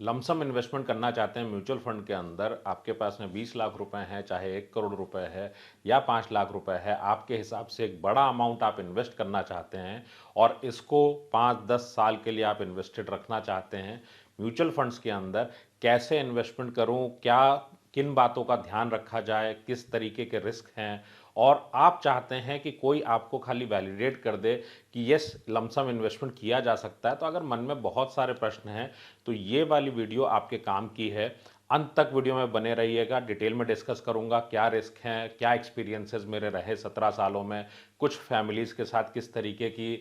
Lump sum investment करना चाहते हैं म्यूचुअल फंड के अंदर, आपके पास में 20 लाख रुपए हैं, चाहे 1 करोड़ रुपए है या 5 लाख रुपए है, आपके हिसाब से एक बड़ा अमाउंट आप इन्वेस्ट करना चाहते हैं और इसको 5-10 साल के लिए आप इन्वेस्टेड रखना चाहते हैं म्यूचुअल फंड्स के अंदर। कैसे इन्वेस्टमेंट करूं, क्या किन बातों का ध्यान रखा जाए, किस तरीके के रिस्क हैं, और आप चाहते हैं कि कोई आपको खाली वैलिडेट कर दे कि यस लमसम इन्वेस्टमेंट किया जा सकता है। तो अगर मन में बहुत सारे प्रश्न हैं तो ये वाली वीडियो आपके काम की है। अंत तक वीडियो में बने रहिएगा, डिटेल में डिस्कस करूंगा क्या रिस्क हैं, क्या एक्सपीरियंसेस मेरे रहे 17 सालों में, कुछ फैमिलीज के साथ किस तरीके की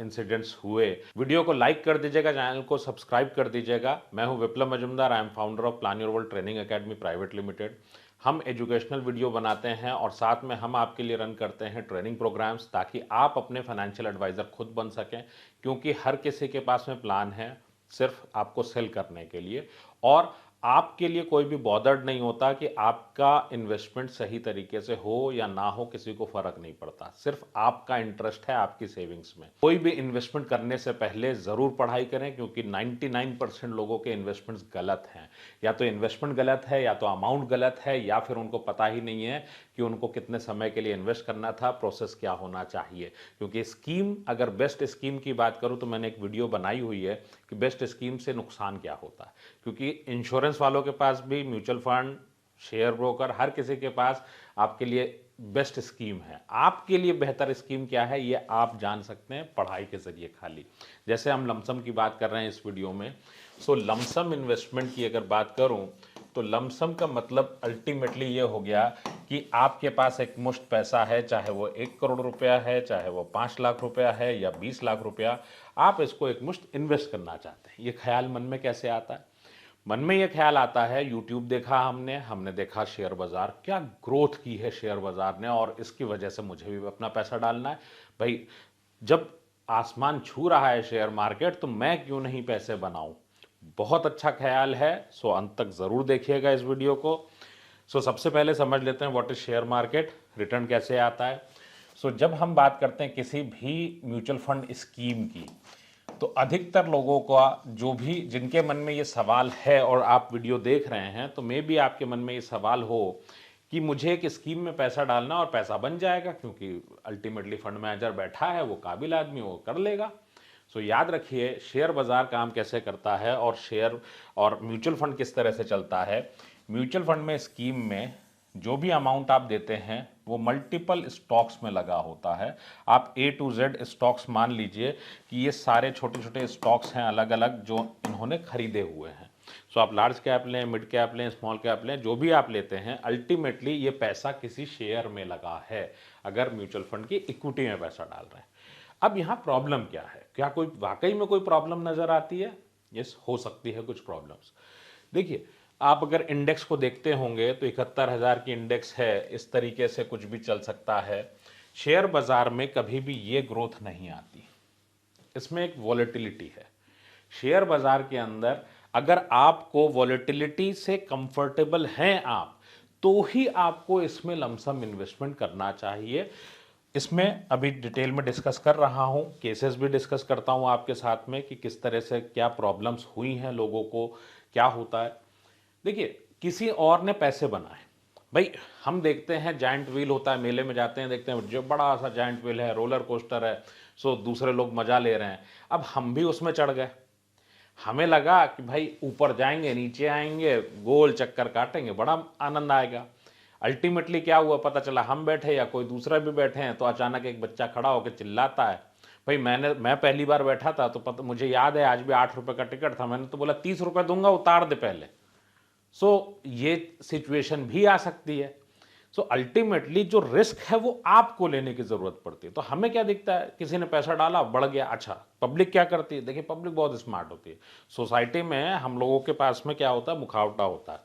इंसिडेंट्स हुए। वीडियो को लाइक कर दीजिएगा, चैनल को सब्सक्राइब कर दीजिएगा। मैं हूं Viplav Majumdar, I am founder of Plan your world training Academy Private Limited. हम एजुकेशनल वीडियो बनाते हैं और साथ में हम आपके लिए रन करते हैं ट्रेनिंग प्रोग्राम्स, ताकि आप अपने फाइनेंशियल एडवाइज़र खुद बन सकें। क्योंकि हर किसी के पास में प्लान है सिर्फ आपको सेल करने के लिए, और आपके लिए कोई भी बॉदर्ड नहीं होता कि आपका इन्वेस्टमेंट सही तरीके से हो या ना हो, किसी को फर्क नहीं पड़ता। सिर्फ आपका इंटरेस्ट है आपकी सेविंग्स में। कोई भी इन्वेस्टमेंट करने से पहले ज़रूर पढ़ाई करें, क्योंकि 99% लोगों के इन्वेस्टमेंट्स गलत हैं। या तो इन्वेस्टमेंट गलत है, या तो अमाउंट गलत है, या फिर उनको पता ही नहीं है कि उनको कितने समय के लिए इन्वेस्ट करना था, प्रोसेस क्या होना चाहिए। क्योंकि स्कीम, अगर बेस्ट स्कीम की बात करूं तो मैंने एक वीडियो बनाई हुई है कि बेस्ट स्कीम से नुकसान क्या होता है। क्योंकि इंश्योरेंस वालों के पास भी म्यूचुअल फंड, शेयर ब्रोकर, हर किसी के पास आपके लिए बेस्ट स्कीम है। आपके लिए बेहतर स्कीम क्या है ये आप जान सकते हैं पढ़ाई के जरिए खाली। जैसे हम लमसम की बात कर रहे हैं इस वीडियो में, सो लमसम इन्वेस्टमेंट की अगर बात करूं तो लमसम का मतलब अल्टीमेटली ये हो गया कि आपके पास एक मुश्त पैसा है, चाहे वो 1 करोड़ रुपया है, चाहे वो 5 लाख रुपया है या 20 लाख रुपया, आप इसको एक मुश्त इन्वेस्ट करना चाहते हैं। ये ख्याल मन में कैसे आता है? मन में ये ख्याल आता है, यूट्यूब देखा हमने हमने देखा शेयर बाजार, क्या ग्रोथ की है शेयर बाजार ने, और इसकी वजह से मुझे भी अपना पैसा डालना है। भाई, जब आसमान छू रहा है शेयर मार्केट तो मैं क्यों नहीं पैसे बनाऊं। बहुत अच्छा ख्याल है। सो अंत तक ज़रूर देखिएगा इस वीडियो को। सो सबसे पहले समझ लेते हैं what is share market, return कैसे आता है। सो जब हम बात करते हैं किसी भी म्यूचुअल फंड स्कीम की, तो अधिकतर लोगों का जो भी, जिनके मन में ये सवाल है और आप वीडियो देख रहे हैं, तो मे भी आपके मन में ये सवाल हो कि मुझे एक स्कीम में पैसा डालना और पैसा बन जाएगा, क्योंकि अल्टीमेटली फंड मैनेजर बैठा है, वो काबिल आदमी, वो कर लेगा। सो याद रखिए शेयर बाजार काम कैसे करता है और शेयर और म्यूचुअल फंड किस तरह से चलता है। म्यूचुअल फंड में, स्कीम में जो भी अमाउंट आप देते हैं वो मल्टीपल स्टॉक्स में लगा होता है। आप A to Z स्टॉक्स मान लीजिए कि ये सारे छोटे छोटे स्टॉक्स हैं अलग अलग जो इन्होंने खरीदे हुए हैं। सो आप लार्ज कैप लें, मिड कैप लें, स्मॉल कैप लें, जो भी आप लेते हैं, अल्टीमेटली ये पैसा किसी शेयर में लगा है, अगर म्यूचुअल फंड की इक्विटी में पैसा डाल रहे हैं। अब यहाँ प्रॉब्लम क्या है? क्या कोई वाकई में कोई प्रॉब्लम नजर आती है? यस, हो सकती है कुछ प्रॉब्लम्स। देखिए, आप अगर इंडेक्स को देखते होंगे तो 71,000 की इंडेक्स है, इस तरीके से कुछ भी चल सकता है। शेयर बाजार में कभी भी ये ग्रोथ नहीं आती, इसमें एक वॉलेटिलिटी है। शेयर बाजार के अंदर अगर आपको वॉलेटिलिटी से कंफर्टेबल हैं आप, तो ही आपको इसमें लमसम इन्वेस्टमेंट करना चाहिए। इसमें अभी डिटेल में डिस्कस कर रहा हूं, केसेस भी डिस्कस करता हूं आपके साथ में कि किस तरह से क्या प्रॉब्लम्स हुई हैं लोगों को, क्या होता है। देखिए, किसी और ने पैसे बनाए। भाई, हम देखते हैं जायंट व्हील होता है, मेले में जाते हैं, देखते हैं जो बड़ा सा जायंट व्हील है, रोलर कोस्टर है। सो दूसरे लोग मजा ले रहे हैं, अब हम भी उसमें चढ़ गए। हमें लगा कि भाई ऊपर जाएंगे, नीचे आएंगे, गोल चक्कर काटेंगे, बड़ा आनंद आएगा। अल्टीमेटली क्या हुआ पता चला, हम बैठे या कोई दूसरा भी बैठे हैं तो अचानक एक बच्चा खड़ा होकर चिल्लाता है। भाई, मैं पहली बार बैठा था तो मुझे याद है आज भी 8 रुपए का टिकट था, मैंने तो बोला 30 रुपए दूंगा, उतार दे पहले। सो ये सिचुएशन भी आ सकती है। सो अल्टीमेटली जो रिस्क है वो आपको लेने की जरूरत पड़ती है। तो हमें क्या दिखता है, किसी ने पैसा डाला, बढ़ गया, अच्छा। पब्लिक क्या करती है? देखिए, पब्लिक बहुत स्मार्ट होती है। सोसाइटी में हम लोगों के पास में क्या होता है, मुखावटा होता है।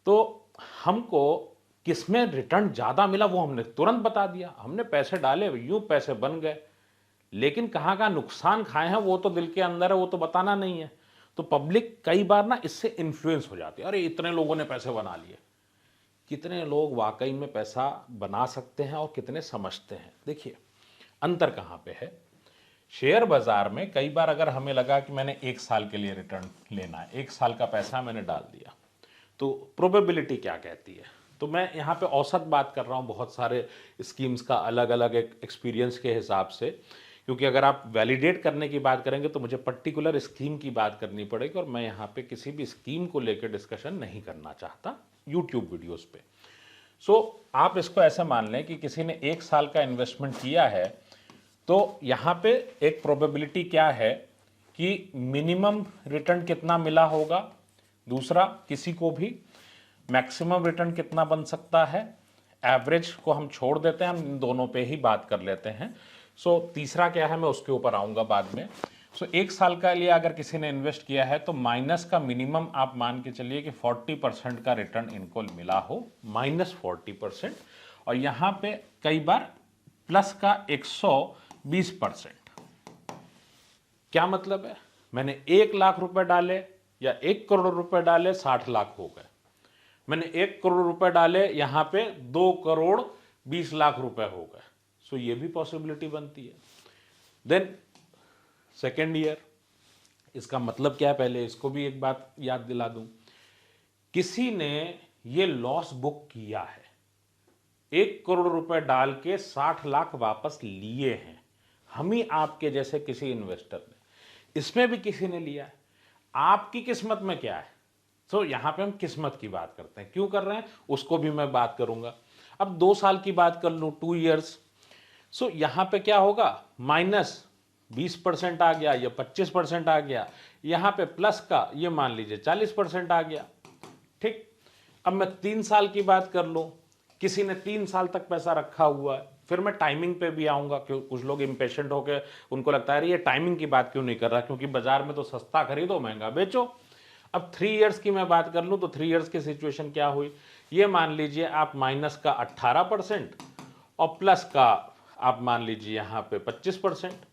तो हमको किसमें रिटर्न ज्यादा मिला वो हमने तुरंत बता दिया, हमने पैसे डाले, यूं पैसे बन गए। लेकिन कहाँ कहाँ नुकसान खाए हैं वो तो दिल के अंदर है, वो तो बताना नहीं है। तो पब्लिक कई बार ना इससे इन्फ्लुएंस हो जाती है, अरे इतने लोगों ने पैसे बना लिए। कितने लोग वाकई में पैसा बना सकते हैं और कितने समझते हैं? देखिए, अंतर कहाँ पे है। शेयर बाजार में कई बार अगर हमें लगा कि मैंने 1 साल के लिए रिटर्न लेना है, 1 साल का पैसा मैंने डाल दिया, तो प्रोबेबिलिटी क्या कहती है? तो मैं यहाँ पे औसत बात कर रहा हूँ बहुत सारे स्कीम्स का अलग अलग एक्सपीरियंस के हिसाब से, क्योंकि अगर आप वैलिडेट करने की बात करेंगे तो मुझे पर्टिकुलर स्कीम की बात करनी पड़ेगी, और मैं यहाँ पे किसी भी स्कीम को लेकर डिस्कशन नहीं करना चाहता यूट्यूब वीडियोस पे। आप इसको ऐसे मान लें कि किसी ने 1 साल का इन्वेस्टमेंट किया है, तो यहाँ पे एक प्रोबेबिलिटी क्या है कि मिनिमम रिटर्न कितना मिला होगा, दूसरा किसी को भी मैक्सिमम रिटर्न कितना बन सकता है, एवरेज को हम छोड़ देते हैं, हम इन दोनों पे ही बात कर लेते हैं। तीसरा क्या है, मैं उसके ऊपर आऊँगा बाद में। 1 साल का लिए अगर किसी ने इन्वेस्ट किया है तो माइनस का मिनिमम आप मान के चलिए कि 40% का रिटर्न इनको मिला हो, -40%, और यहाँ पे कई बार प्लस का 120%। क्या मतलब है? मैंने 1 लाख रुपए डाले या 1 करोड़ रुपए डाले, 60 लाख हो गए। मैंने 1 करोड़ रुपए डाले, यहां पे 2 करोड़ 20 लाख रुपए हो गए। ये भी पॉसिबिलिटी बनती है। देन सेकेंड ईयर, इसका मतलब क्या है, पहले इसको भी एक बात याद दिला दूं। किसी ने ये लॉस बुक किया है, 1 करोड़ रुपए डाल के 60 लाख वापस लिए हैं, हम ही आपके जैसे किसी इन्वेस्टर ने, इसमें भी किसी ने लिया है। आपकी किस्मत में क्या है? यहां पे हम किस्मत की बात करते हैं, क्यों कर रहे हैं उसको भी मैं बात करूंगा। अब 2 साल की बात कर लूं, 2 इयर्स। यहां पे क्या होगा, -20% आ गया या 25% आ गया, यहां पे प्लस का ये मान लीजिए 40% आ गया। ठीक, अब मैं 3 साल की बात कर लूं, किसी ने 3 साल तक पैसा रखा हुआ है, फिर मैं टाइमिंग पे भी आऊंगा, क्यों कुछ लोग इंपेशेंट होकर उनको लगता है ये टाइमिंग की बात क्यों नहीं कर रहा, क्योंकि बाजार में तो सस्ता खरीदो महंगा बेचो। अब 3 इयर्स की मैं बात कर लूं तो 3 इयर्स की सिचुएशन क्या हुई, ये मान लीजिए आप माइनस का 18% और प्लस का आप मान लीजिए यहां पे 25%।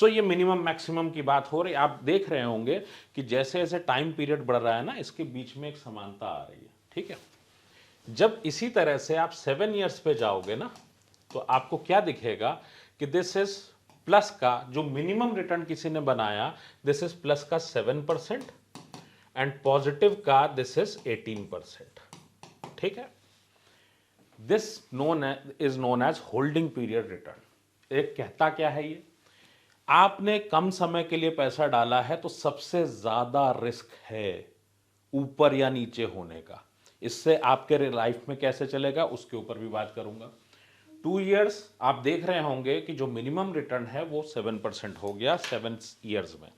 ये मिनिमम मैक्सिमम की बात हो रही है। आप देख रहे होंगे कि जैसे जैसे टाइम पीरियड बढ़ रहा है ना, इसके बीच में एक समानता आ रही है। ठीक है, जब इसी तरह से आप 7 इयर्स पे जाओगे ना, तो आपको क्या दिखेगा कि दिस इज प्लस का जो मिनिमम रिटर्न किसी ने बनाया, दिस इज प्लस का 7% एंड पॉजिटिव का दिस इज 18%। ठीक है, this is known as holding period return. एक कहता क्या है, ये आपने कम समय के लिए पैसा डाला है तो सबसे ज्यादा रिस्क है ऊपर या नीचे होने का। इससे आपके लाइफ में कैसे चलेगा उसके ऊपर भी बात करूंगा। 2 इयर्स आप देख रहे होंगे कि जो मिनिमम रिटर्न है वो 7% हो गया 7 इयर्स में।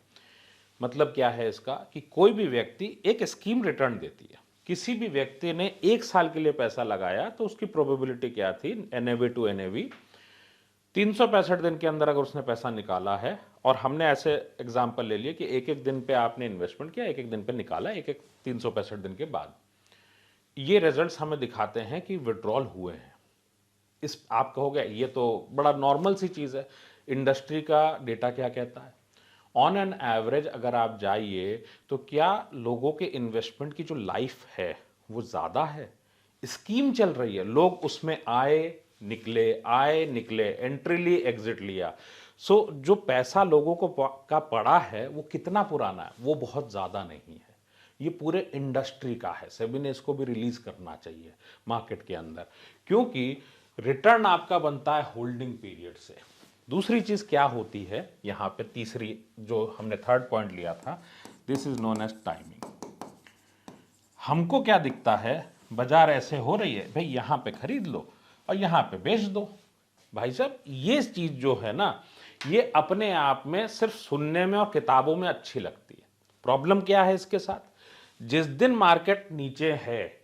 मतलब क्या है इसका, कि कोई भी व्यक्ति एक स्कीम रिटर्न देती है। किसी भी व्यक्ति ने 1 साल के लिए पैसा लगाया तो उसकी प्रोबेबिलिटी क्या थी, NAV टू NAV 365 दिन के अंदर अगर उसने पैसा निकाला है, और हमने ऐसे एग्जाम्पल ले लिए कि एक एक दिन पे आपने इन्वेस्टमेंट किया, एक एक दिन पे निकाला, एक एक 365 दिन के बाद, ये रिजल्ट्स हमें दिखाते हैं कि विड्रॉल हुए हैं। इस आप कहोगे ये तो बड़ा नॉर्मल सी चीज है, इंडस्ट्री का डेटा क्या कहता है? ऑन एन एवरेज अगर आप जाइए तो क्या लोगों के इन्वेस्टमेंट की जो लाइफ है वो ज़्यादा है? स्कीम चल रही है, लोग उसमें आए निकले, एंट्री ली, एग्जिट लिया। जो पैसा लोगों को का पड़ा है वो कितना पुराना है? वो बहुत ज़्यादा नहीं है, ये पूरे इंडस्ट्री का है। सेबी ने इसको भी रिलीज करना चाहिए मार्केट के अंदर, क्योंकि रिटर्न आपका बनता है होल्डिंग पीरियड से। दूसरी चीज क्या होती है यहां पे, तीसरी जो हमने थर्ड पॉइंट लिया था, this is known as timing. हमको क्या दिखता है, बाजार ऐसे हो रही है, भाई यहां पे खरीद लो और यहां पे बेच दो। भाई साहब ये चीज जो है ना, ये अपने आप में सिर्फ सुनने में और किताबों में अच्छी लगती है। प्रॉब्लम क्या है इसके साथ, जिस दिन मार्केट नीचे है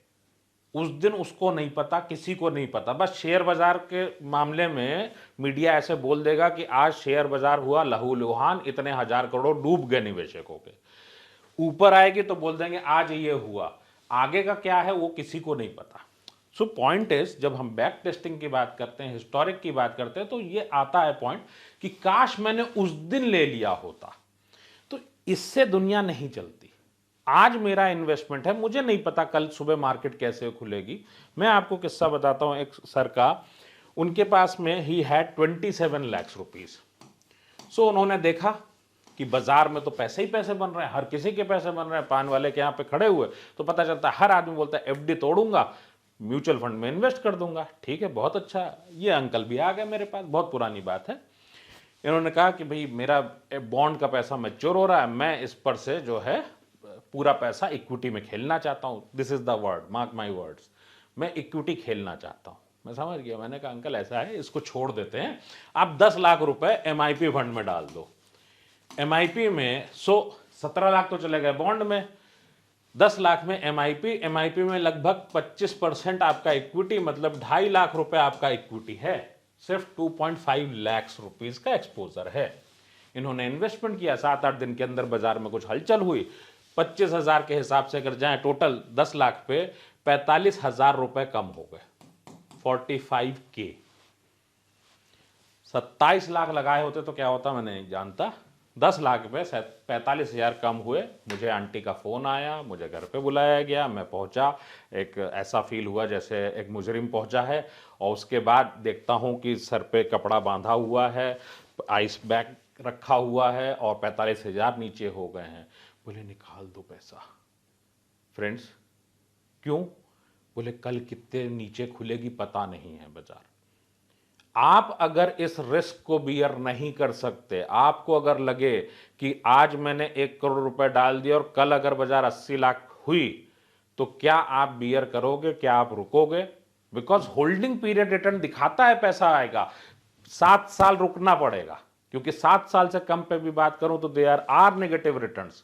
उस दिन उसको नहीं पता, किसी को नहीं पता। बस शेयर बाजार के मामले में मीडिया ऐसे बोल देगा कि आज शेयर बाजार हुआ लहूलुहान, इतने हजार करोड़ डूब गए निवेशकों के। ऊपर आएगी तो बोल देंगे आज ये हुआ, आगे का क्या है वो किसी को नहीं पता। पॉइंट इज, जब हम बैक टेस्टिंग की बात करते हैं, हिस्टोरिक की बात करते हैं, तो ये आता है पॉइंट कि काश मैंने उस दिन ले लिया होता। तो इससे दुनिया नहीं चलती। आज मेरा इन्वेस्टमेंट है, मुझे नहीं पता कल सुबह मार्केट कैसे खुलेगी। मैं आपको किस्सा बताता हूं एक सर का, उनके पास में ही हैड 27 लाख रुपीज। सो उन्होंने देखा कि बाजार में तो पैसे ही पैसे बन रहे हैं, हर किसी के पैसे बन रहे हैं, पान वाले के यहाँ पे खड़े हुए, तो पता चलता है हर आदमी बोलता है एफडी तोड़ूंगा, म्यूचुअल फंड में इन्वेस्ट कर दूंगा। ठीक है, बहुत अच्छा। ये अंकल भी आ गए मेरे पास, बहुत पुरानी बात है। इन्होंने कहा कि भाई मेरा बॉन्ड का पैसा मैच्योर हो रहा है, मैं इस पर से जो है पूरा पैसा इक्विटी में खेलना चाहता हूँ। This is the word, mark my words, मैं इक्विटी खेलना चाहता हूँ। मैं समझ गया। मैंने कहा अंकल ऐसा है, इसको छोड़ देते हैं, आप 10 लाख रुपए एमआईपी फंड में डाल दो। एमआईपी में 17 लाख तो चले गए बॉन्ड में, 10 लाख में एमआईपी में लगभग 25% आपका इक्विटी, मतलब 2.5 लाख रुपए आपका इक्विटी है। सिर्फ 2.5 लाख रुपीस का एक्सपोजर है। इन्होंने इन्वेस्टमेंट किया, 7-8 दिन के अंदर बाजार में कुछ हलचल हुई, 25,000 के हिसाब से अगर जाए टोटल 10 लाख पे 45,000 रुपए कम हो गए, 45K। 27 लाख लगाए होते तो क्या होता मैं नहीं जानता। 10 लाख पे 45,000 कम हुए। मुझे आंटी का फोन आया, मुझे घर पे बुलाया गया, मैं पहुंचा। एक ऐसा फील हुआ जैसे एक मुजरिम पहुंचा है, और उसके बाद देखता हूं कि सर पे कपड़ा बांधा हुआ है, आइस बैग रखा हुआ है, और 45,000 नीचे हो गए हैं। बोले निकाल दो पैसा। फ्रेंड्स, क्यों? बोले कल कितने नीचे खुलेगी पता नहीं है बाजार। आप अगर इस रिस्क को बियर नहीं कर सकते, आपको अगर लगे कि आज मैंने 1 करोड़ रुपए डाल दिया और कल अगर बाजार 80 लाख हुई, तो क्या आप बियर करोगे? क्या आप रुकोगे? बिकॉज होल्डिंग पीरियड रिटर्न दिखाता है पैसा आएगा, 7 साल रुकना पड़ेगा, क्योंकि 7 साल से कम पे भी बात करूं तो दे आर नेगेटिव रिटर्न्स,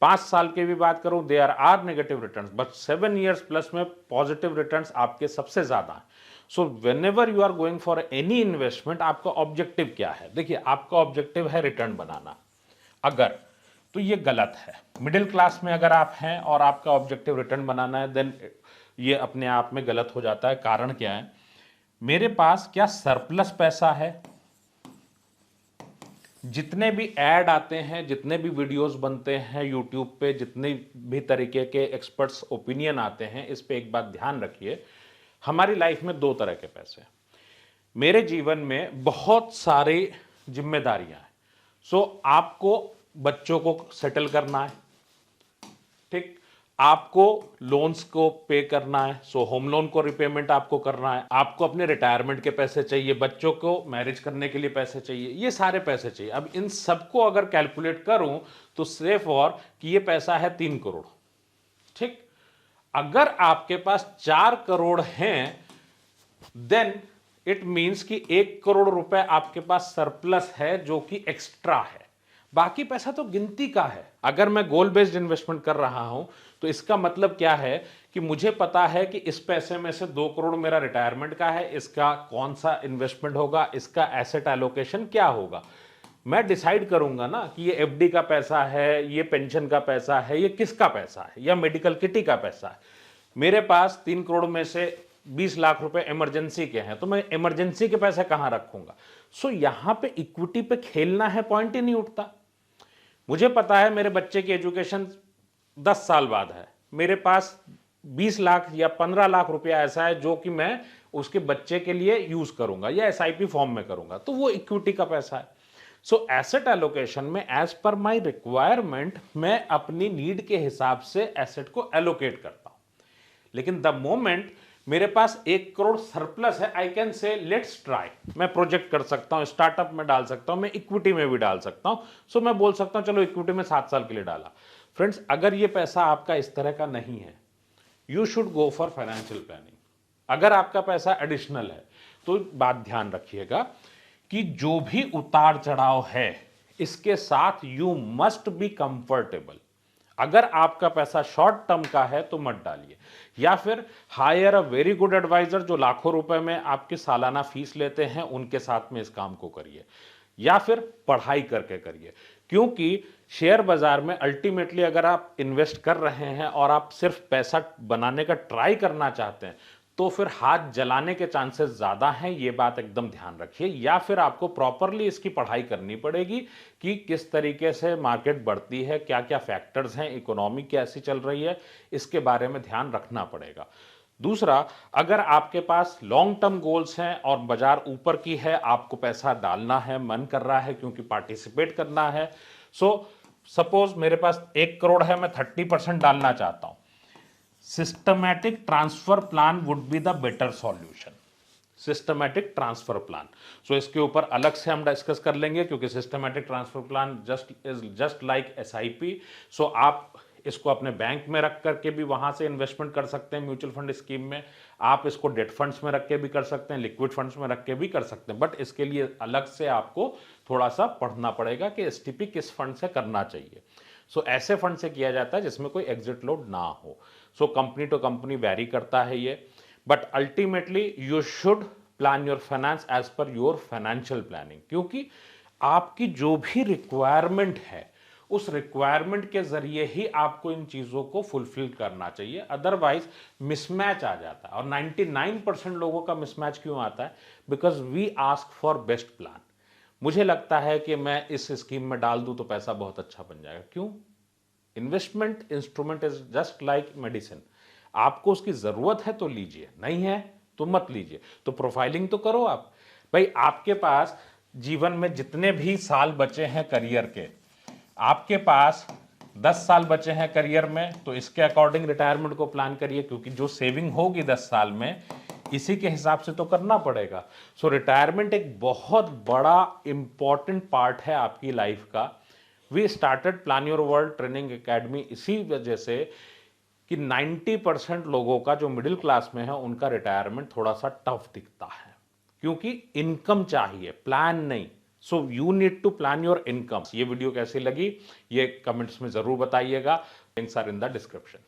5 साल के भी बात करूं they are negative returns, but 7 years plus में पॉजिटिव रिटर्न्स आपके सबसे ज्यादा हैं। So whenever you are going for any investment, आपका ऑब्जेक्टिव क्या है? देखिए, आपका ऑब्जेक्टिव है रिटर्न बनाना। अगर तो ये गलत है। मिडिल क्लास में अगर आप हैं और आपका ऑब्जेक्टिव रिटर्न बनाना है, देन ये अपने आप में गलत हो जाता है। कारण क्या है? मेरे पास क्या सरप्लस पैसा है? जितने भी ऐड आते हैं, जितने भी वीडियोस बनते हैं यूट्यूब पे, जितने भी तरीके के एक्सपर्ट्स ओपिनियन आते हैं, इस पे एक बात ध्यान रखिए, हमारी लाइफ में 2 तरह के पैसे हैं। मेरे जीवन में बहुत सारी जिम्मेदारियां हैं। सो आपको बच्चों को सेटल करना है, ठीक, आपको लोन्स को पे करना है, सो होम लोन को रिपेमेंट आपको करना है, आपको अपने रिटायरमेंट के पैसे चाहिए, बच्चों को मैरिज करने के लिए पैसे चाहिए, ये सारे पैसे चाहिए। अब इन सबको अगर कैलकुलेट करूं तो सिर्फ और कि ये पैसा है 3 करोड़, ठीक। अगर आपके पास 4 करोड़ हैं, देन इट मींस कि 1 करोड़ रुपए आपके पास सरप्लस है, जो कि एक्स्ट्रा है। बाकी पैसा तो गिनती का है। अगर मैं गोल बेस्ड इन्वेस्टमेंट कर रहा हूं तो इसका मतलब क्या है कि मुझे पता है कि इस पैसे में से 2 करोड़ मेरा रिटायरमेंट का है, इसका कौन सा इन्वेस्टमेंट होगा, इसका एसेट एलोकेशन क्या होगा। मैं डिसाइड करूंगा ना कि ये एफडी का पैसा है, ये पेंशन का पैसा है, ये किसका पैसा है, या मेडिकल किटी का पैसा है। मेरे पास 3 करोड़ में से 20 लाख रुपए इमरजेंसी के हैं, तो मैं इमरजेंसी के पैसे कहां रखूंगा। सो यहां पे इक्विटी पे खेलना है, पॉइंट ही नहीं उठता। मुझे पता है मेरे बच्चे की एजुकेशन 10 साल बाद है, मेरे पास 20 लाख या 15 लाख रुपया ऐसा है जो कि मैं उसके बच्चे के लिए यूज करूंगा या एसआईपी फॉर्म में करूंगा, तो वो इक्विटी का पैसा है। सो एसेट एलोकेशन में एज पर माई रिक्वायरमेंट मैं अपनी नीड के हिसाब से एसेट को एलोकेट करता हूं। लेकिन द मोमेंट मेरे पास 1 करोड़ सरप्लस है, I can say let's try, मैं प्रोजेक्ट कर सकता हूं, स्टार्टअप में डाल सकता हूं, मैं इक्विटी में भी डाल सकता हूं। सो मैं बोल सकता हूं चलो इक्विटी में 7 साल के लिए डाला। फ्रेंड्स, अगर ये पैसा आपका इस तरह का नहीं है, you should go for financial planning. अगर आपका पैसा एडिशनल है तो बात ध्यान रखिएगा कि जो भी उतार चढ़ाव है, इसके साथ यू मस्ट बी कंफर्टेबल। अगर आपका पैसा शॉर्ट टर्म का है तो मत डालिए, या फिर hire a very good advisor जो लाखों रुपए में आपकी सालाना फीस लेते हैं, उनके साथ में इस काम को करिए, या फिर पढ़ाई करके करिए। क्योंकि शेयर बाजार में अल्टीमेटली अगर आप इन्वेस्ट कर रहे हैं और आप सिर्फ पैसा बनाने का ट्राई करना चाहते हैं, तो फिर हाथ जलाने के चांसेस ज्यादा हैं, ये बात एकदम ध्यान रखिए। या फिर आपको प्रॉपरली इसकी पढ़ाई करनी पड़ेगी कि किस तरीके से मार्केट बढ़ती है, क्या क्या फैक्टर्स हैं, इकोनॉमी कैसी चल रही है, इसके बारे में ध्यान रखना पड़ेगा। दूसरा, अगर आपके पास लॉन्ग टर्म गोल्स हैं और बाजार ऊपर की है, आपको पैसा डालना है, मन कर रहा है क्योंकि पार्टिसिपेट करना है, सो सपोज मेरे पास 1 करोड़ है, मैं 30% डालना चाहता हूं, systematic transfer plan would be the better solution. Systematic transfer plan, so इसके ऊपर अलग से हम डिस्कस कर लेंगे, क्योंकि systematic transfer plan just like SIP. So आप इसको अपने बैंक में रख करके भी वहां से इन्वेस्टमेंट कर सकते हैं म्यूचुअल फंड स्कीम में, आप इसको डेट फंड्स में रख के भी कर सकते हैं, लिक्विड फंड्स में रख के भी कर सकते हैं, बट इसके लिए अलग से आपको थोड़ा सा पढ़ना पड़ेगा कि एसटीपी किस फंड से करना चाहिए। सो ऐसे फंड से किया जाता है जिसमें कोई एग्जिट लोड ना हो। So company to company vary करता है ये, but ultimately you should plan your finance as per your financial planning, क्योंकि आपकी जो भी रिक्वायरमेंट है उस रिक्वायरमेंट के जरिए ही आपको इन चीजों को फुलफिल करना चाहिए, अदरवाइज मिसमैच आ जाता है। और 99% लोगों का मिसमैच क्यों आता है? Because we ask for best plan. मुझे लगता है कि मैं इस स्कीम में डाल दूं तो पैसा बहुत अच्छा बन जाएगा। क्यों? Investment instrument is just like medicine, आपको उसकी जरूरत है तो लीजिए, नहीं है तो मत लीजिए। तो प्रोफाइलिंग तो करो आप भाई। आपके पास जीवन में जितने भी साल बचे हैं करियर के, आपके पास 10 साल बचे हैं करियर में, तो इसके अकॉर्डिंग रिटायरमेंट को प्लान करिए, क्योंकि जो सेविंग होगी 10 साल में इसी के हिसाब से तो करना पड़ेगा। सो रिटायरमेंट एक बहुत बड़ा इंपॉर्टेंट पार्ट है आपकी लाइफ का। We started plan your world training academy इसी वजह से कि 90% लोगों का जो मिडिल क्लास में है उनका रिटायरमेंट थोड़ा सा टफ दिखता है, क्योंकि इनकम चाहिए, प्लान नहीं। So you need to plan your income. ये वीडियो कैसी लगी ये कमेंट्स में जरूर बताइएगा, links are in the description.